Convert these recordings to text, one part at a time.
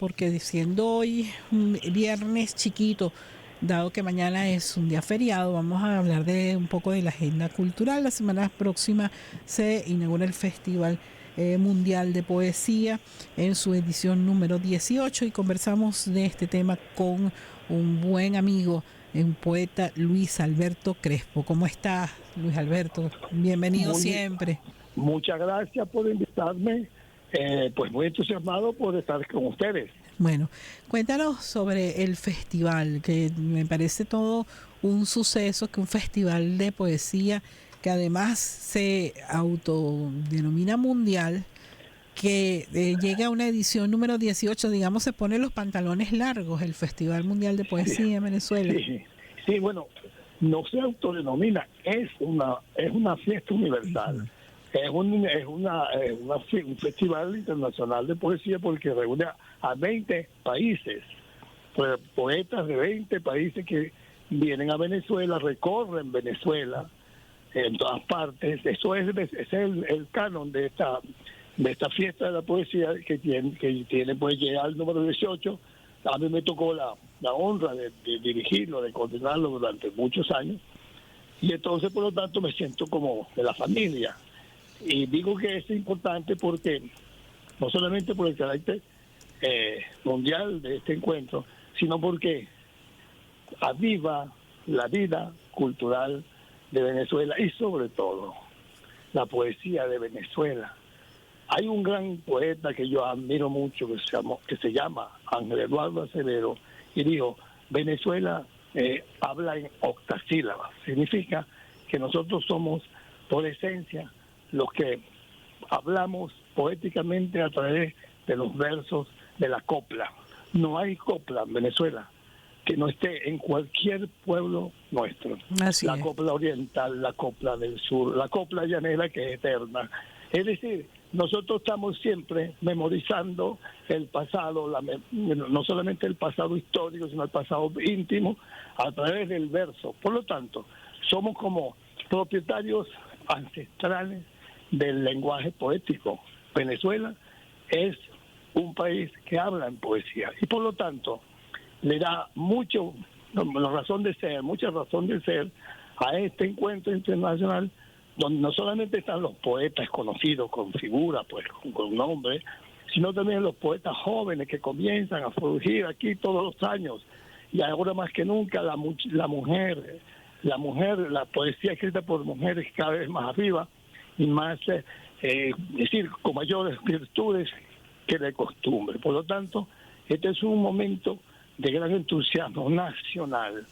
porque siendo hoy viernes chiquito, dado que mañana es un día feriado, vamos a hablar de un poco de la agenda cultural. La semana próxima se inaugura el Festival Mundial de Poesía en su edición número 18 y conversamos de este tema con un buen amigo, un poeta, Luis Alberto Crespo. ¿Cómo estás, Luis Alberto? Bienvenido Muy, siempre. muchas gracias por invitarme. Pues muy entusiasmado por estar con ustedes. Bueno, cuéntanos sobre el festival, que me parece todo un suceso, que un festival de poesía que además se autodenomina mundial, que llega a una edición número 18, digamos, se pone los pantalones largos, el Festival Mundial de Sí, Poesía en Venezuela. sí, bueno, no se autodenomina, es una fiesta universal. Un festival internacional de poesía porque reúne a 20 países, poetas de 20 países que vienen a Venezuela, recorren Venezuela en todas partes. Eso es el canon de esta fiesta de la poesía que tiene pues llegar al número 18. A mí me tocó la honra de dirigirlo, de coordinarlo durante muchos años, y entonces por lo tanto me siento como de la familia. Y digo que es importante porque no solamente por el carácter mundial de este encuentro, sino porque aviva la vida cultural de Venezuela y sobre todo la poesía de Venezuela. Hay un gran poeta que yo admiro mucho que se llama Ángel Eduardo Acevedo y dijo: Venezuela habla en octasílabas. Significa que nosotros somos por esencia los que hablamos poéticamente a través de los versos de la copla. No hay copla en Venezuela que no esté en cualquier pueblo nuestro. Así La es. copla oriental, la copla del sur, la copla llanera, que es eterna. Es decir, nosotros estamos siempre memorizando el pasado, no solamente el pasado histórico, sino el pasado íntimo, a través del verso. Por lo tanto, somos como propietarios ancestrales del lenguaje poético. Venezuela es un país que habla en poesía y por lo tanto le da mucha razón de ser a este encuentro internacional, donde no solamente están los poetas conocidos con figura, pues con nombre, sino también los poetas jóvenes que comienzan a surgir aquí todos los años. Y ahora más que nunca la mujer, la poesía escrita por mujeres cada vez más arriba y más, decir, con mayores virtudes que de costumbre. Por lo tanto, este es un momento de gran entusiasmo nacional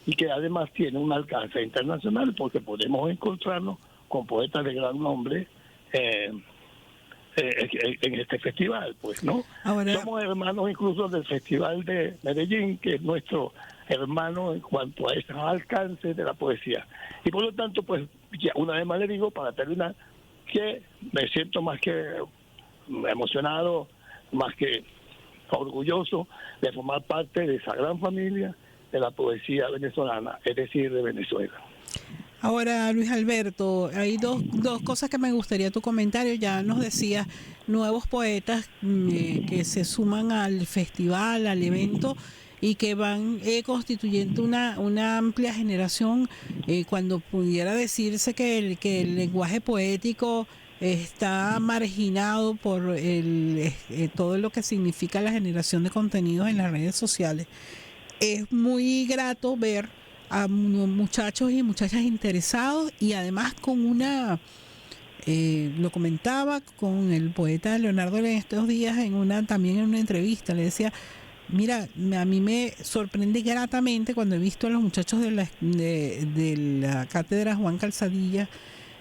y que además tiene un alcance internacional porque podemos encontrarnos con poetas de gran nombre en este festival, pues, ¿no? Ahora, Somos hermanos incluso del Festival de Medellín, que es nuestro hermano en cuanto a ese alcance de la poesía. Y por lo tanto, pues, ya una vez más le digo, para terminar, que me siento más que emocionado, más que orgulloso de formar parte de esa gran familia de la poesía venezolana, es decir, de Venezuela. ahora, Luis Alberto, hay dos cosas que me gustaría tu comentario. Ya nos decías nuevos poetas que se suman al festival, al evento y que van constituyendo una amplia generación. Cuando pudiera decirse que el lenguaje poético está marginado por todo lo que significa la generación de contenidos en las redes sociales. Es muy grato ver a muchachos y muchachas interesados y además con lo comentaba con el poeta Leonardo en estos días también en una entrevista, le decía: mira, a mí me sorprende gratamente cuando he visto a los muchachos de la cátedra Juan Calzadilla,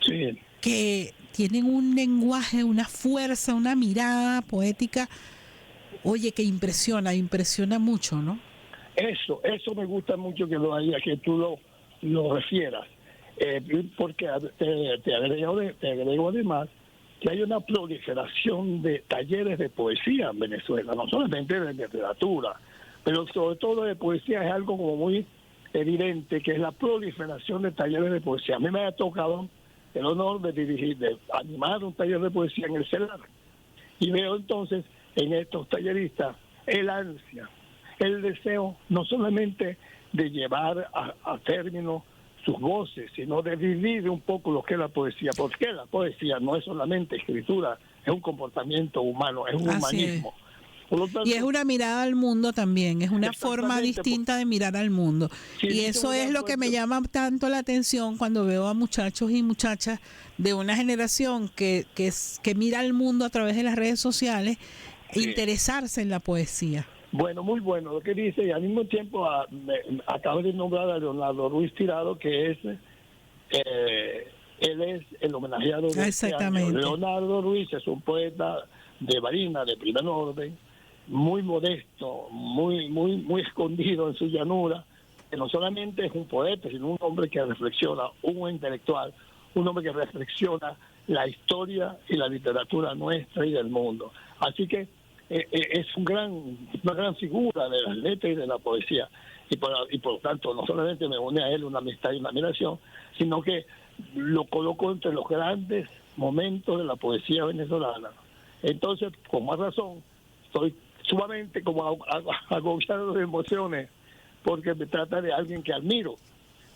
Sí. que tienen un lenguaje, una fuerza, una mirada poética, oye, que impresiona mucho, ¿no? Eso me gusta mucho que tú lo refieras, porque te agrego además que hay una proliferación de talleres de poesía en Venezuela, no solamente de literatura, pero sobre todo de poesía. Es algo como muy evidente, que es la proliferación de talleres de poesía. A mí me ha tocado el honor de animar un taller de poesía en el CELAR, y veo entonces en estos talleristas el ansia, el deseo no solamente de llevar a término sus voces, sino de vivir un poco lo que es la poesía, porque la poesía no es solamente escritura, es un comportamiento humano, es un humanismo. Por lo tanto, y es una mirada al mundo también, es una forma distinta de mirar al mundo. Sí, y eso es lo que me llama tanto la atención cuando veo a muchachos y muchachas de una generación que mira al mundo a través de las redes sociales, interesarse en la poesía. Bueno, muy bueno lo que dice, y al mismo tiempo acabo de nombrar a Leonardo Ruiz Tirado, que es él es el homenajeado de Exactamente. Este año. Leonardo Ruiz es un poeta de Barinas, de primer orden, muy modesto, muy escondido en su llanura, que no solamente es un poeta, sino un hombre que reflexiona, un intelectual, un hombre que reflexiona la historia y la literatura nuestra y del mundo. Así que es una gran figura de las letras y de la poesía. Y por lo tanto, no solamente me une a él una amistad y una admiración, sino que lo coloco entre los grandes momentos de la poesía venezolana. Entonces, con más razón, estoy sumamente como agobiado de emociones, porque me trata de alguien que admiro.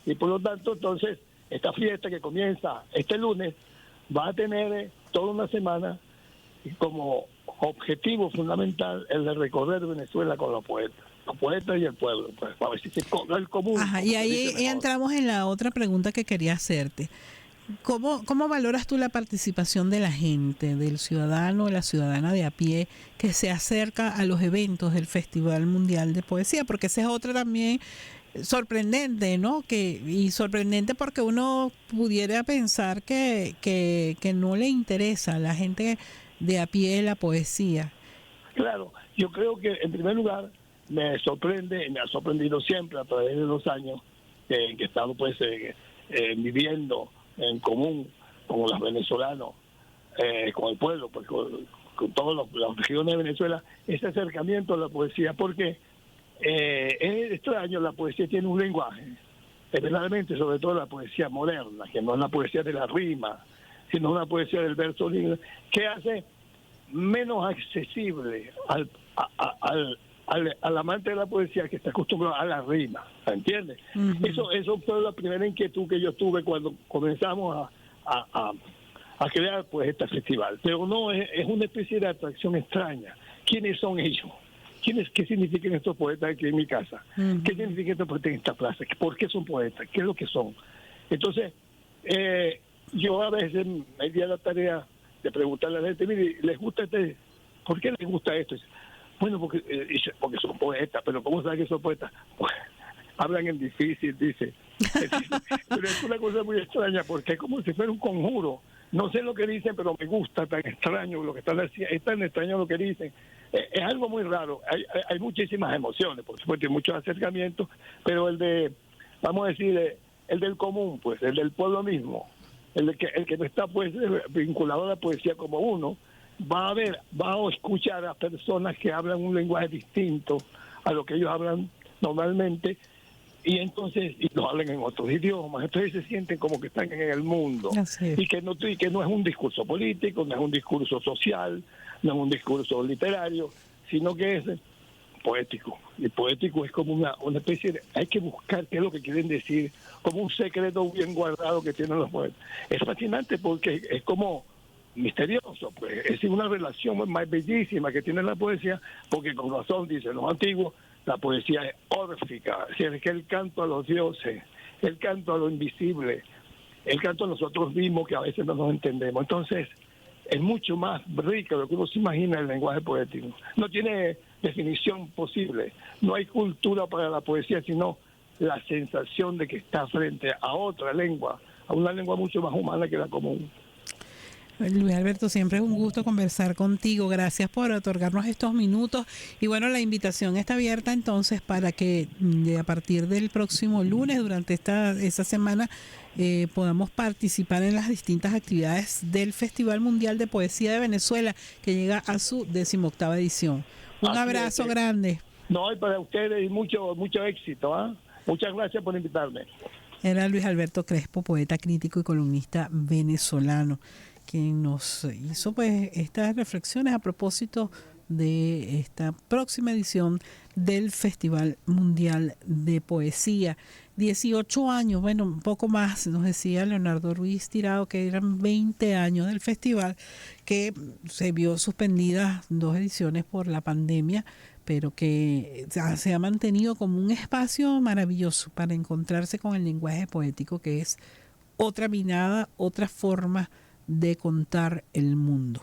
Y por lo tanto, entonces, esta fiesta que comienza este lunes va a tener toda una semana como objetivo fundamental el de recorrer Venezuela con los poetas y el pueblo, pues, para ver si se cobra el común. Ajá, y ahí entramos en la otra pregunta que quería hacerte. ¿Cómo valoras tú la participación de la gente, del ciudadano o la ciudadana de a pie que se acerca a los eventos del Festival Mundial de Poesía? Porque esa es otra también sorprendente, ¿no? Y sorprendente porque uno pudiera pensar que no le interesa a la gente de a pie la poesía. Claro, yo creo que en primer lugar me sorprende, y me ha sorprendido siempre a través de los años que he estado pues viviendo en común con los venezolanos, con el pueblo, pues, con todas las regiones de Venezuela, ese acercamiento a la poesía, porque es extraño, la poesía tiene un lenguaje, verdaderamente, sobre todo la poesía moderna, que no es la poesía de la rima, sino una poesía del verso libre, que hace menos accesible al amante de la poesía que está acostumbrado a la rima, ¿entiendes? Uh-huh. Eso fue la primera inquietud que yo tuve cuando comenzamos a crear pues este festival. Pero no, es una especie de atracción extraña. ¿Quiénes son ellos? ¿Qué significan estos poetas aquí en mi casa? Uh-huh. ¿Qué significan estos poetas en esta plaza? ¿Por qué son poetas? ¿Qué es lo que son? Entonces, yo a veces me di a la tarea de preguntarle a la gente, mire, ¿les gusta ¿por qué les gusta esto? Bueno, porque son poetas, pero ¿cómo saben que son poetas? Pues, hablan en difícil, dice. Pero es una cosa muy extraña, porque es como si fuera un conjuro. No sé lo que dicen, pero me gusta, tan extraño lo que están haciendo, es tan extraño lo que dicen. Es algo muy raro. Hay muchísimas emociones, por supuesto, y muchos acercamientos, pero vamos a decir, el del común, pues, el del pueblo mismo, el que no está pues vinculado a la poesía como uno, va a escuchar a personas que hablan un lenguaje distinto a lo que ellos hablan normalmente, y entonces lo hablan en otros idiomas, entonces se sienten como que están en el mundo, y que no es un discurso político, no es un discurso social, no es un discurso literario, sino que es poético. Y poético es como una especie de, hay que buscar qué es lo que quieren decir, como un secreto bien guardado que tienen los poetas. Es fascinante porque es como misterioso, pues es una relación más bellísima que tiene la poesía, porque con razón dicen los antiguos, la poesía es órfica, es decir, que el canto a los dioses, el canto a lo invisible, el canto a nosotros mismos que a veces no nos entendemos. Entonces es mucho más rico de lo que uno se imagina el lenguaje poético. No tiene definición posible, no hay cultura para la poesía, sino la sensación de que está frente a otra lengua, a una lengua mucho más humana que la común. Luis Alberto, siempre es un gusto conversar contigo. Gracias por otorgarnos estos minutos. Y bueno, la invitación está abierta entonces para que a partir del próximo lunes, durante esta semana, podamos participar en las distintas actividades del Festival Mundial de Poesía de Venezuela, que llega a su 18ª edición. Un abrazo grande. No, y para ustedes y mucho éxito. ¿Eh? Muchas gracias por invitarme. Era Luis Alberto Crespo, poeta, crítico y columnista venezolano, quien nos hizo pues estas reflexiones a propósito de esta próxima edición del Festival Mundial de Poesía. 18 años, bueno, un poco más, nos decía Leonardo Ruiz Tirado, que eran 20 años del festival, que se vio suspendida 2 ediciones por la pandemia, pero que se ha mantenido como un espacio maravilloso para encontrarse con el lenguaje poético, que es otra mirada, otra forma de contar el mundo.